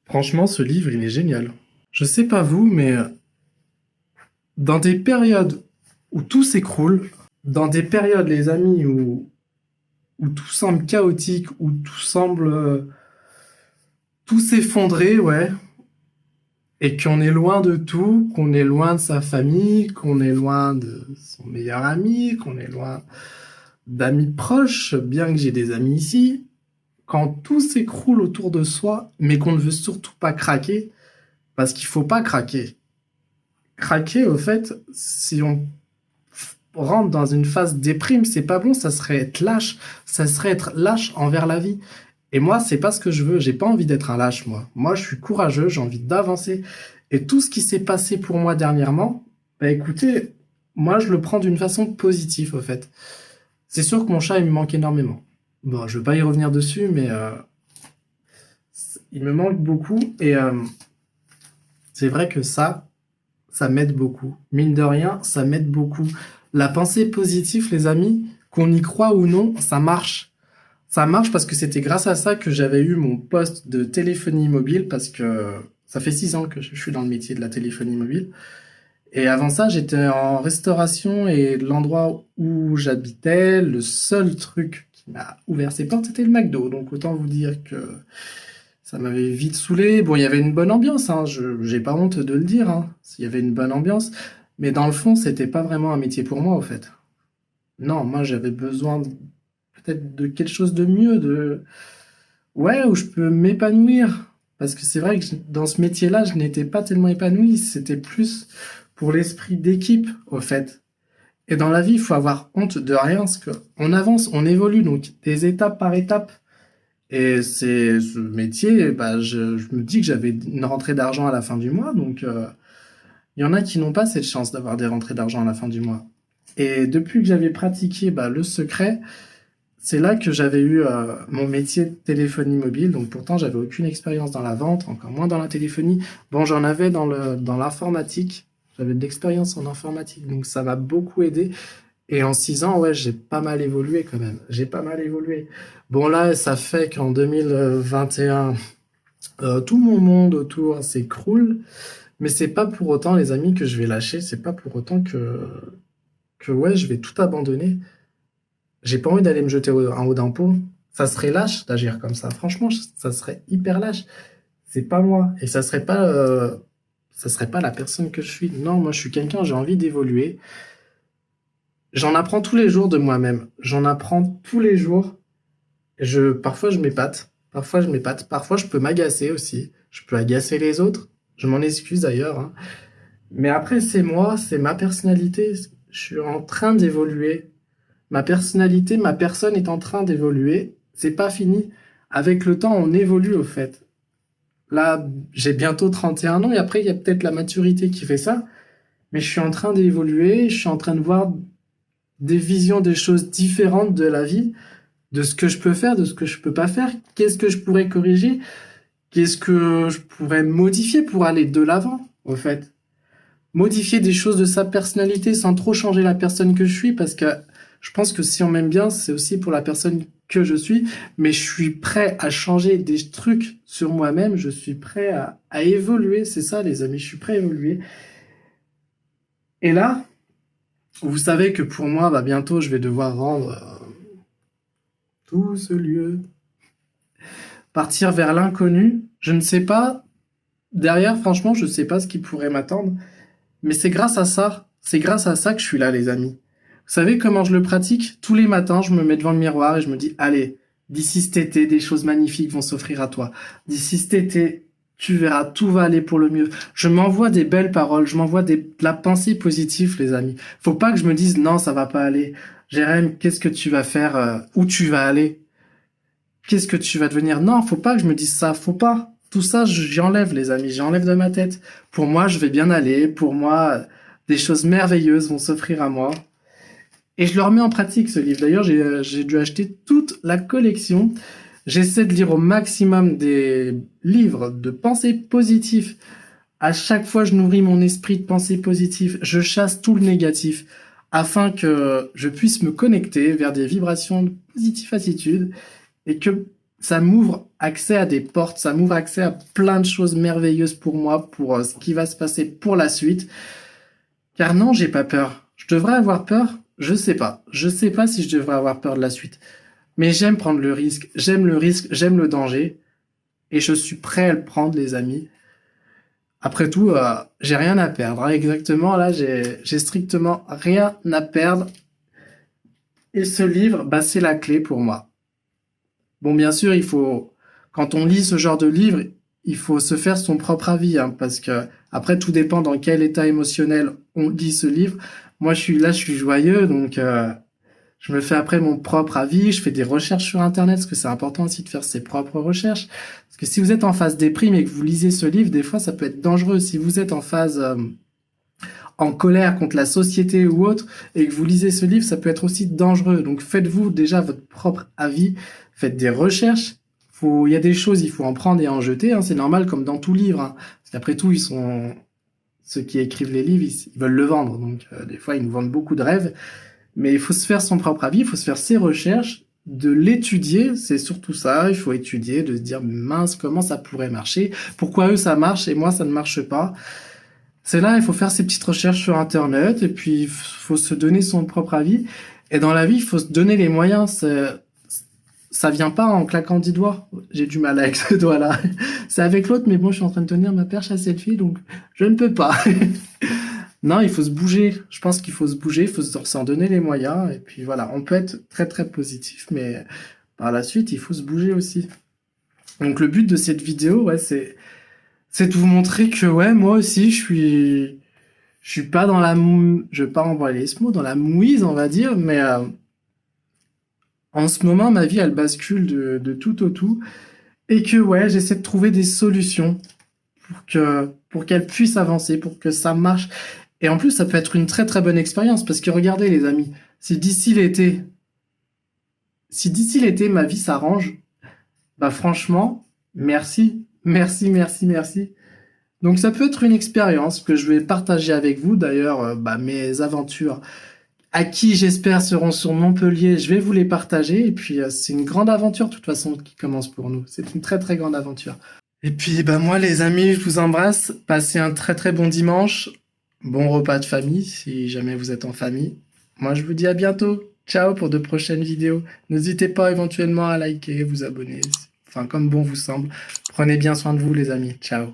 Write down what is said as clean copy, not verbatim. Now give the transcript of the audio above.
Franchement, ce livre, il est génial. Je sais pas vous, mais dans des périodes où tout s'écroule, dans des périodes, les amis, où tout semble chaotique, où tout semble tout s'effondrer, ouais, et qu'on est loin de tout, qu'on est loin de sa famille, qu'on est loin de son meilleur ami, qu'on est loin d'amis proches, bien que j'ai des amis ici, quand tout s'écroule autour de soi, mais qu'on ne veut surtout pas craquer, parce qu'il faut pas craquer. Craquer, au fait, si on rentre dans une phase déprime, c'est pas bon, ça serait être lâche, ça serait être lâche envers la vie. Et moi, c'est pas ce que je veux, j'ai pas envie d'être un lâche, moi. Moi, je suis courageux, j'ai envie d'avancer. Et tout ce qui s'est passé pour moi dernièrement, bah écoutez, moi, je le prends d'une façon positive, au fait. C'est sûr que mon chat, il me manque énormément. Bon, je veux pas y revenir dessus, mais il me manque beaucoup. Et c'est vrai que ça m'aide beaucoup. Mine de rien, ça m'aide beaucoup. La pensée positive, les amis, qu'on y croit ou non, ça marche. Ça marche parce que c'était grâce à ça que j'avais eu mon poste de téléphonie mobile parce que ça fait 6 ans que je suis dans le métier de la téléphonie mobile. Et avant ça, j'étais en restauration et l'endroit où j'habitais, le seul truc qui m'a ouvert ses portes, c'était le McDo. Donc autant vous dire que ça m'avait vite saoulé. Bon, il y avait une bonne ambiance, hein. J'ai pas honte de le dire, hein. Il y avait une bonne ambiance. Mais dans le fond, c'était pas vraiment un métier pour moi, au fait. Non, moi, j'avais besoin peut-être de quelque chose de mieux, ouais, où je peux m'épanouir. Parce que c'est vrai que dans ce métier-là, je n'étais pas tellement épanoui. C'était plus pour l'esprit d'équipe, au fait. Et dans la vie, il faut avoir honte de rien, parce qu'on avance, on évolue, donc des étapes par étape. Et c'est ce métier, bah, je me dis que j'avais une rentrée d'argent à la fin du mois, donc il y en a qui n'ont pas cette chance d'avoir des rentrées d'argent à la fin du mois. Et depuis que j'avais pratiqué bah, le secret, c'est là que j'avais eu mon métier de téléphonie mobile. Donc pourtant, j'avais aucune expérience dans la vente, encore moins dans la téléphonie. Bon, j'en avais dans l'informatique. J'avais de l'expérience en informatique, donc ça m'a beaucoup aidé. Et en 6 ans, ouais, j'ai pas mal évolué quand même. J'ai pas mal évolué. Bon, là, ça fait qu'en 2021, tout mon monde autour s'écroule. Mais c'est pas pour autant, les amis, que je vais lâcher. C'est pas pour autant que ouais, je vais tout abandonner. J'ai pas envie d'aller me jeter en haut d'un pont. Ça serait lâche d'agir comme ça. Franchement, ça serait hyper lâche. C'est pas moi. Et ça serait pas la personne que je suis. Non, moi, je suis quelqu'un, j'ai envie d'évoluer. J'en apprends tous les jours de moi-même. J'en apprends tous les jours. Parfois, je m'épate. Parfois, je m'épate. Parfois, je peux m'agacer aussi. Je peux agacer les autres. Je m'en excuse d'ailleurs, hein. Mais après, c'est moi, c'est ma personnalité. Je suis en train d'évoluer. Ma personnalité, ma personne est en train d'évoluer. C'est pas fini. Avec le temps, on évolue au fait. Là, j'ai bientôt 31 ans et après, il y a peut-être la maturité qui fait ça. Mais je suis en train d'évoluer. Je suis en train de voir des visions, des choses différentes de la vie, de ce que je peux faire, de ce que je peux pas faire. Qu'est-ce que je pourrais corriger? Qu'est-ce que je pourrais modifier pour aller de l'avant, au fait? Modifier des choses de sa personnalité sans trop changer la personne que je suis, parce que je pense que si on m'aime bien, c'est aussi pour la personne que je suis, mais je suis prêt à changer des trucs sur moi-même, je suis prêt à évoluer, c'est ça les amis, je suis prêt à évoluer. Et là, vous savez que pour moi, bah, bientôt, je vais devoir rendre tout ce lieu, partir vers l'inconnu. Je ne sais pas, derrière, franchement, je ne sais pas ce qui pourrait m'attendre. Mais c'est grâce à ça que je suis là, les amis. Vous savez comment je le pratique? Tous les matins, je me mets devant le miroir et je me dis, allez, d'ici cet été, des choses magnifiques vont s'offrir à toi. D'ici cet été, tu verras, tout va aller pour le mieux. Je m'envoie des belles paroles, je m'envoie de la pensée positive, les amis. Faut pas que je me dise, non, ça va pas aller. Jérém, qu'est-ce que tu vas faire? Où tu vas aller? Qu'est-ce que tu vas devenir? Non, faut pas que je me dise ça, faut pas. Tout ça, j'y enlève, les amis, j'y enlève de ma tête. Pour moi, je vais bien aller. Pour moi, des choses merveilleuses vont s'offrir à moi. Et je le remets en pratique, ce livre. D'ailleurs, j'ai dû acheter toute la collection. J'essaie de lire au maximum des livres de pensée positive. À chaque fois, je nourris mon esprit de pensée positive. Je chasse tout le négatif afin que je puisse me connecter vers des vibrations de positive attitude et que ça m'ouvre accès à des portes, ça m'ouvre accès à plein de choses merveilleuses pour moi, pour ce qui va se passer pour la suite. Car non, j'ai pas peur. Je devrais avoir peur? Je sais pas. Je sais pas si je devrais avoir peur de la suite. Mais j'aime prendre le risque, j'aime le danger, et je suis prêt à le prendre, les amis. Après tout, j'ai rien à perdre, hein. Exactement, là, j'ai strictement rien à perdre. Et ce livre, bah, c'est la clé pour moi. Bon, bien sûr, quand on lit ce genre de livre, il faut se faire son propre avis, hein, parce que après, tout dépend dans quel état émotionnel on lit ce livre. Moi, je suis joyeux, donc je me fais après mon propre avis. Je fais des recherches sur Internet, parce que c'est important aussi de faire ses propres recherches. Parce que si vous êtes en phase déprime et que vous lisez ce livre, des fois, ça peut être dangereux. Si vous êtes en phase en colère contre la société ou autre, et que vous lisez ce livre, ça peut être aussi dangereux. Donc faites-vous déjà votre propre avis, faites des recherches. Il y a des choses, il faut en prendre et en jeter, hein, c'est normal comme dans tout livre, hein. Parce qu'après tout, ceux qui écrivent les livres, ils veulent le vendre. Donc des fois, ils nous vendent beaucoup de rêves. Mais il faut se faire son propre avis, il faut se faire ses recherches, de l'étudier, c'est surtout ça, il faut étudier, de se dire mince, comment ça pourrait marcher, pourquoi eux ça marche et moi ça ne marche pas. C'est là, il faut faire ses petites recherches sur Internet et puis il faut se donner son propre avis. Et dans la vie, il faut se donner les moyens. Ça vient pas en claquant 10 doigts. J'ai du mal avec ce doigt-là. C'est avec l'autre, mais bon, je suis en train de tenir ma perche à selfie, donc je ne peux pas. Non, il faut se bouger. Je pense qu'il faut se bouger, il faut s'en donner les moyens. Et puis voilà, on peut être très très positif, mais par la suite, il faut se bouger aussi. Donc le but de cette vidéo, ouais, c'est de vous montrer que ouais, moi aussi, je suis pas dans je vais pas envoyer ce mot, dans la mouise, on va dire, mais en ce moment, ma vie, elle bascule de tout au tout, et que ouais, j'essaie de trouver des solutions pour qu'elle puisse avancer, pour que ça marche. Et en plus, ça peut être une très très bonne expérience, parce que regardez les amis, si d'ici l'été ma vie s'arrange, bah franchement, merci, merci, merci, merci. Donc ça peut être une expérience que je vais partager avec vous. D'ailleurs, bah, mes aventures, à qui j'espère seront sur Montpellier, je vais vous les partager. Et puis c'est une grande aventure de toute façon qui commence pour nous. C'est une très très grande aventure. Et puis bah moi les amis, je vous embrasse. Passez un très très bon dimanche. Bon repas de famille si jamais vous êtes en famille. Moi je vous dis à bientôt. Ciao pour de prochaines vidéos. N'hésitez pas éventuellement à liker, vous abonner. Enfin comme bon vous semble. Prenez bien soin de vous les amis. Ciao.